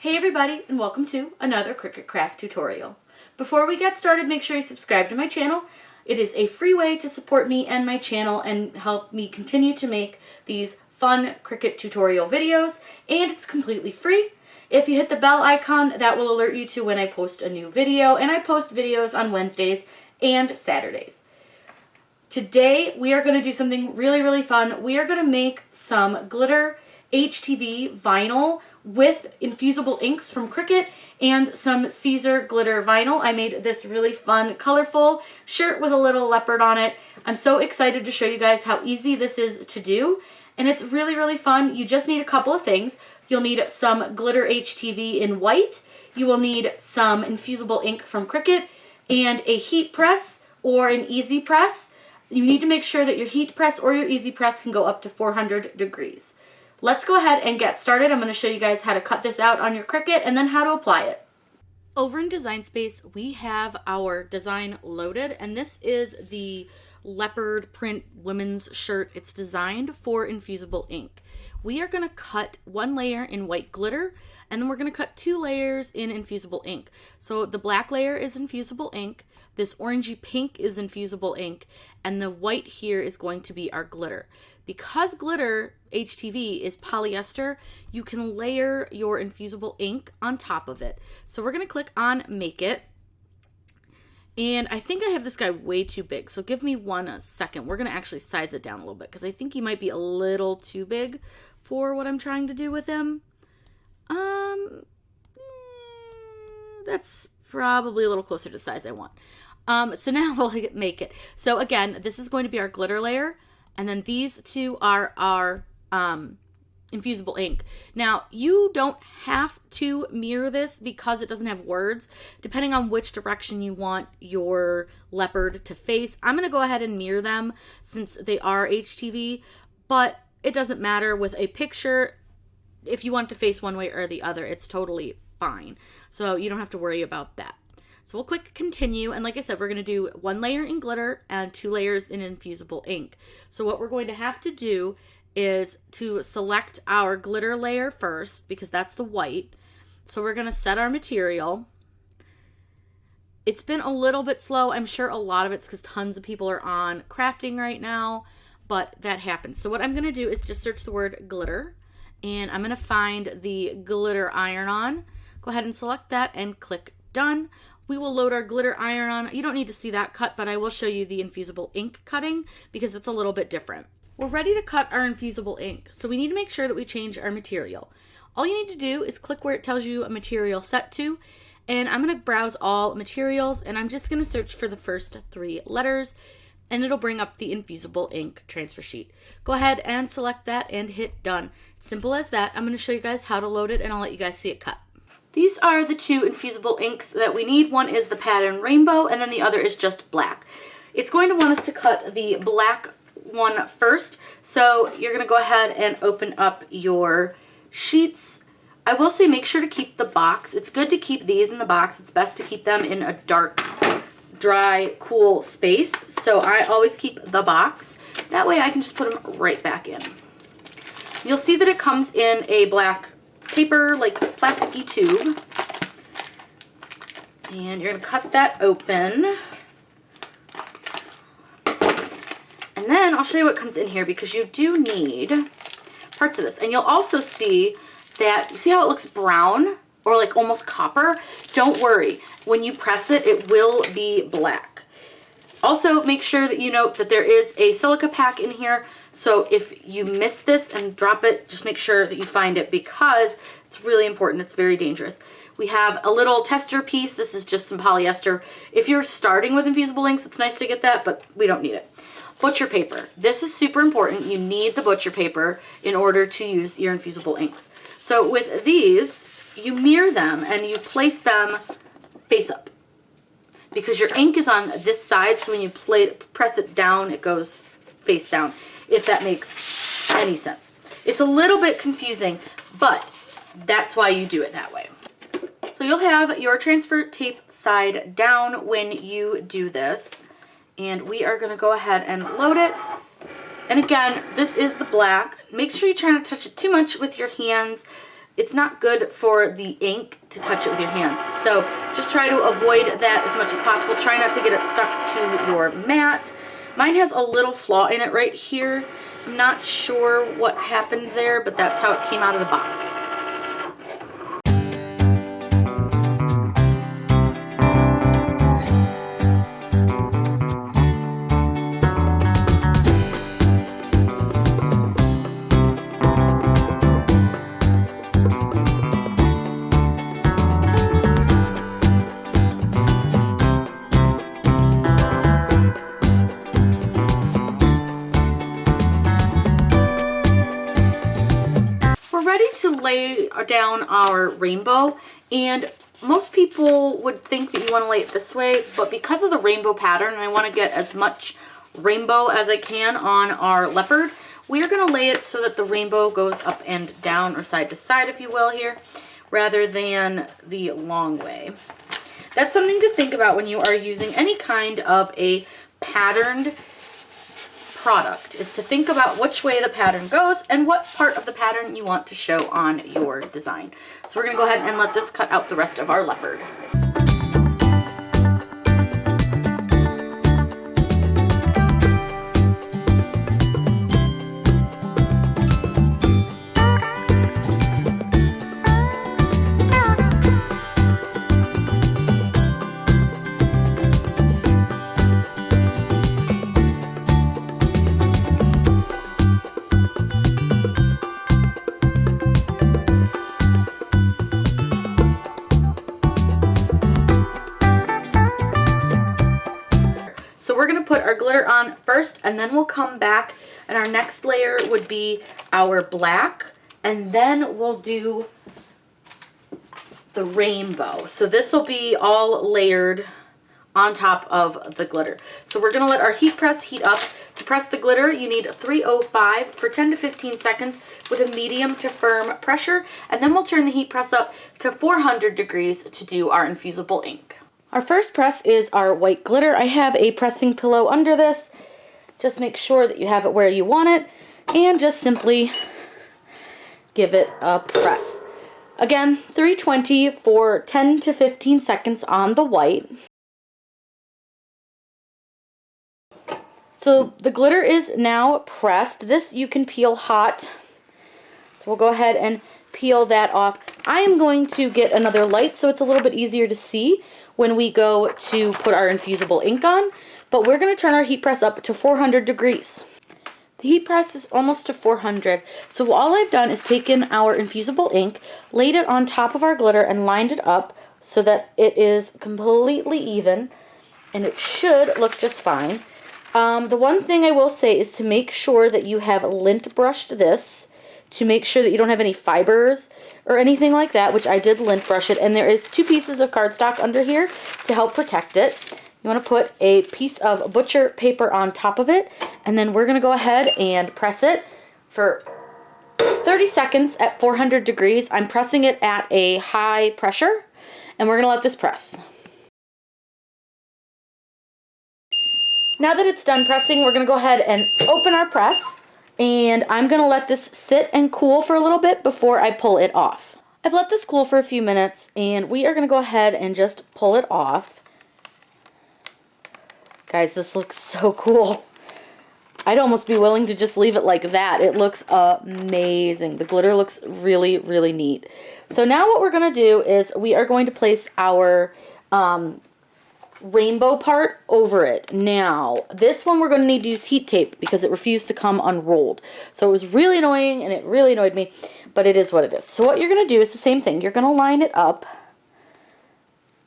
Hey everybody, and welcome to another Cricut craft tutorial. Before we get started, make sure you subscribe to my channel. It is a free way to support me and my channel and help me continue to make these fun Cricut tutorial videos, and it's completely free. If you hit the bell icon, that will alert you to when I post a new video, and I post videos on Wednesdays and Saturdays. Today, we are going to do something really fun. We are going to make some glitter HTV vinyl with infusible inks from Cricut and some Caesar glitter vinyl. I made this really fun, colorful shirt with a little leopard on it. I'm so excited to show you guys how easy this is to do, and it's really fun. You just need a couple of things. You'll need some glitter HTV in white. You will need some infusible ink from Cricut and a heat press or an easy press. You need to make sure that your heat press or your easy press can go up to 400 degrees. Let's go ahead and get started. I'm going to show you guys how to cut this out on your Cricut and then how to apply it. Over in Design Space, we have our design loaded, and this is the leopard print women's shirt. It's designed for infusible ink. We are going to cut one layer in white glitter, and then we're going to cut two layers in infusible ink. So the black layer is infusible ink, this orangey pink is infusible ink, and the white here is going to be our glitter. Because glitter HTV is polyester, you can layer your infusible ink on top of it. So we're going to click on Make It. And I think I have this guy way too big, so give me 1 second. We're going to actually size it down a little bit because I think he might be a little too big for what I'm trying to do with him. That's probably a little closer to the size I want. So now we'll make it. So again, this is going to be our glitter layer. And then these two are our infusible ink. Now, you don't have to mirror this because it doesn't have words. Depending on which direction you want your leopard to face, I'm going to go ahead and mirror them since they are HTV, but it doesn't matter with a picture. If you want to face one way or the other, it's totally fine. So you don't have to worry about that. So we'll click continue, and like I said, we're going to do one layer in glitter and two layers in infusible ink. So what we're going to have to do is to select our glitter layer first, because that's the white. So we're going to set our material. It's been a little bit slow. I'm sure a lot of it's because tons of people are on crafting right now, but that happens. So what I'm going to do is just search the word glitter, and I'm going to find the glitter iron-on. Go ahead and select that and click done. We will load our glitter iron-on. You don't need to see that cut, but I will show you the infusible ink cutting because it's a little bit different. We're ready to cut our infusible ink, so we need to make sure that we change our material. All you need to do is click where it tells you a material set to, and I'm going to browse all materials, and I'm just going to search for the first 3 letters, and it'll bring up the infusible ink transfer sheet. Go ahead and select that and hit done. It's simple as that. I'm going to show you guys how to load it, and I'll let you guys see it cut. These are the 2 infusible inks that we need. One is the pattern rainbow, and then the other is just black. It's going to want us to cut the black one first, so you're going to go ahead and open up your sheets. I will say make sure to keep the box. It's good to keep these in the box. It's best to keep them in a dark, dry, cool space, so I always keep the box. That way I can just put them right back in. You'll see that it comes in a black paper, like plasticky tube, and you're going to cut that open, and then I'll show you what comes in here because you do need parts of this. And you'll also see that, you see how it looks brown or like almost copper? Don't worry, when you press it, it will be black. Also, make sure that you note that there is a silica pack in here, so if you miss this and drop it, just make sure that you find it because it's really important. It's very dangerous. We have a little tester piece. This is just some polyester. If you're starting with infusible inks, it's nice to get that, but we don't need it. Butcher paper. This is super important. You need the butcher paper in order to use your infusible inks. So with these, you mirror them and you place them face up, because your ink is on this side, so when you press it down, it goes face down, if that makes any sense. It's a little bit confusing, but that's why you do it that way. So you'll have your transfer tape side down when you do this, and we are going to go ahead and load it. And again, this is the black. Make sure you try not to touch it too much with your hands. it's not good for the ink to touch it with your hands. So just try to avoid that as much as possible. Try not to get it stuck to your mat. Mine has a little flaw in it right here. I'm not sure what happened there, but that's how it came out of the box. To lay down our rainbow, and most people would think that you want to lay it this way, but because of the rainbow pattern, and I want to get as much rainbow as I can on our leopard, we are going to lay it so that the rainbow goes up and down, or side to side if you will here, rather than the long way. That's something to think about when you are using any kind of a patterned product, is to think about which way the pattern goes and what part of the pattern you want to show on your design. So we're going to go ahead and let this cut out the rest of our leopard. So we're going to put our glitter on first, and then we'll come back, and our next layer would be our black, and then we'll do the rainbow. So this will be all layered on top of the glitter. So we're going to let our heat press heat up. To press the glitter, you need 305 for 10 to 15 seconds with a medium to firm pressure, and then we'll turn the heat press up to 400 degrees to do our infusible ink. Our first press is our white glitter. I have a pressing pillow under this. Just make sure that you have it where you want it, and just simply give it a press. Again, 320 for 10 to 15 seconds on the white. So the glitter is now pressed. This you can peel hot. So we'll go ahead and peel that off. I am going to get another light so it's a little bit easier to see when we go to put our infusible ink on, but we're going to turn our heat press up to 400 degrees. The heat press is almost to 400, so all I've done is taken our infusible ink, laid it on top of our glitter, and lined it up so that it is completely even, and it should look just fine. The one thing I will say is to make sure that you have lint brushed this, to make sure that you don't have any fibers or anything like that, which I did lint brush it, and there is 2 pieces of cardstock under here to help protect it. You want to put a piece of butcher paper on top of it, and then we're going to go ahead and press it for 30 seconds at 400 degrees. I'm pressing it at a high pressure, and we're going to let this press. Now that it's done pressing, we're going to go ahead and open our press. And I'm going to let this sit and cool for a little bit before I pull it off. I've let this cool for a few minutes, and we are going to go ahead and just pull it off. Guys, this looks so cool. I'd almost be willing to just leave it like that. It looks amazing. The glitter looks really, really neat. So now what we're going to do is we are going to place our rainbow part over it. Now, this one we're going to need to use heat tape because it refused to come unrolled. So it was really annoying, and it really annoyed me, but it is what it is. So what you're going to do is the same thing. You're going to line it up,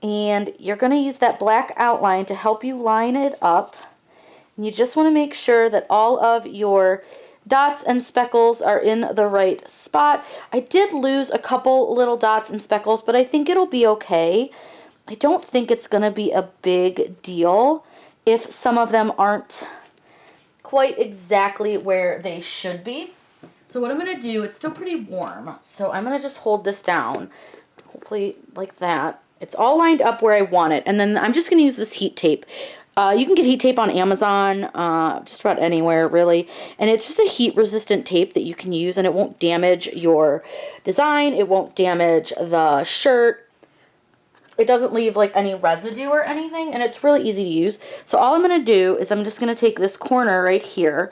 and you're going to use that black outline to help you line it up. And you just want to make sure that all of your dots and speckles are in the right spot. I did lose a couple little dots and speckles, but I think it'll be okay. I don't think it's going to be a big deal if some of them aren't quite exactly where they should be. So what I'm going to do, it's still pretty warm, so I'm going to just hold this down, hopefully like that. It's all lined up where I want it, and then I'm just going to use this heat tape. You can get heat tape on Amazon, just about anywhere, really. And it's just a heat-resistant tape that you can use, and it won't damage your design. It won't damage the shirt. It doesn't leave, like, any residue or anything, and it's really easy to use. So all I'm going to do is I'm just going to take this corner right here,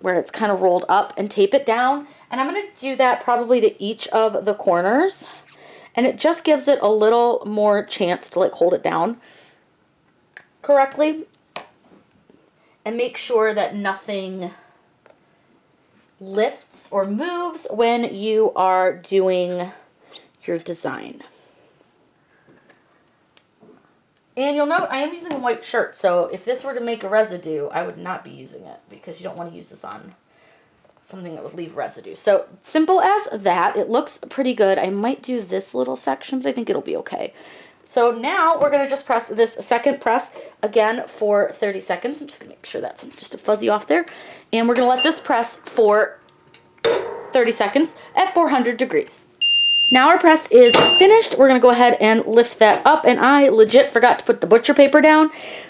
where it's kind of rolled up, and tape it down. And I'm going to do that probably to each of the corners. And it just gives it a little more chance to, like, hold it down correctly, and make sure that nothing lifts or moves when you are doing your design. And you'll note I am using a white shirt, so if this were to make a residue, I would not be using it, because you don't want to use this on something that would leave residue. So simple as that. It looks pretty good. I might do this little section, but I think it'll be okay. So now we're going to just press this second press again for 30 seconds. I'm just going to make sure that's just a fuzzy off there. And we're going to let this press for 30 seconds at 400 degrees. Now our press is finished. We're going to go ahead and lift that up. And I legit forgot to put the butcher paper down.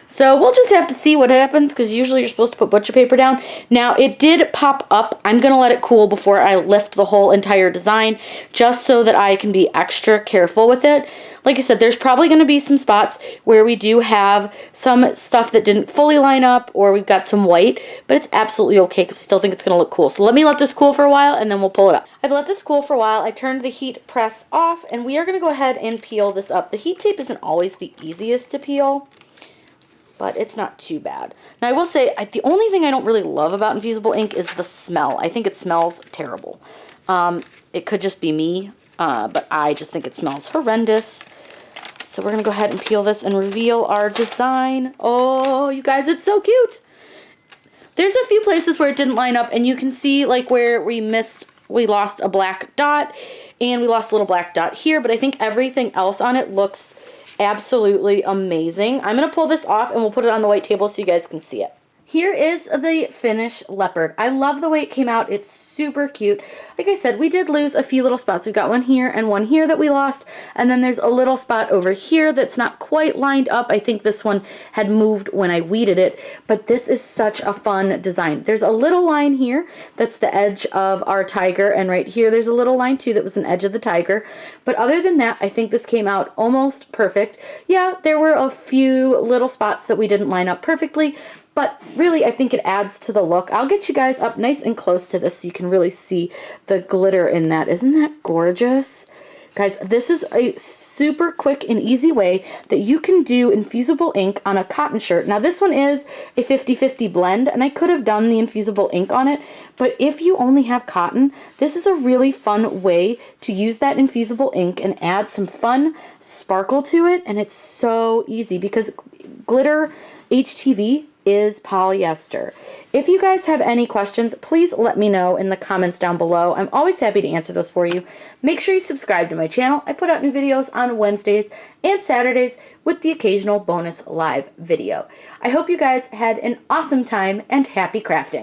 So we'll just have to see what happens, because usually you're supposed to put butcher paper down. Now it did pop up. I'm going to let it cool before I lift the whole entire design, just so that I can be extra careful with it. Like I said, there's probably going to be some spots where we do have some stuff that didn't fully line up, or we've got some white, but it's absolutely okay because I still think it's going to look cool. So let me let this cool for a while, and then we'll pull it up. I've let this cool for a while. I turned the heat press off, and we are going to go ahead and peel this up. The heat tape isn't always the easiest to peel, but it's not too bad. Now, I will say, the only thing I don't really love about Infusible ink is the smell. I think it smells terrible. It could just be me, but I just think it smells horrendous. So we're going to go ahead and peel this and reveal our design. Oh, you guys, it's so cute. There's a few places where it didn't line up, and you can see like where we lost a black dot, and we lost a little black dot here, but I think everything else on it looks absolutely amazing. I'm going to pull this off, and we'll put it on the white table so you guys can see it. Here is the finished leopard. I love the way it came out. It's super cute. Like I said, we did lose a few little spots. We've got one here and one here that we lost, and then there's a little spot over here that's not quite lined up. I think this one had moved when I weeded it, but this is such a fun design. There's a little line here that's the edge of our tiger, and right here there's a little line too that was an edge of the tiger. But other than that, I think this came out almost perfect. Yeah, there were a few little spots that we didn't line up perfectly, but really, I think it adds to the look. I'll get you guys up nice and close to this so you can really see the glitter in that. Isn't that gorgeous? Guys, this is a super quick and easy way that you can do infusible ink on a cotton shirt. Now, this one is a 50-50 blend, and I could have done the infusible ink on it, but if you only have cotton, this is a really fun way to use that infusible ink and add some fun sparkle to it, and it's so easy because glitter HTV is polyester. If you guys have any questions, please let me know in the comments down below. I'm always happy to answer those for you. Make sure you subscribe to my channel. I put out new videos on Wednesdays and Saturdays with the occasional bonus live video. I hope you guys had an awesome time, and happy crafting.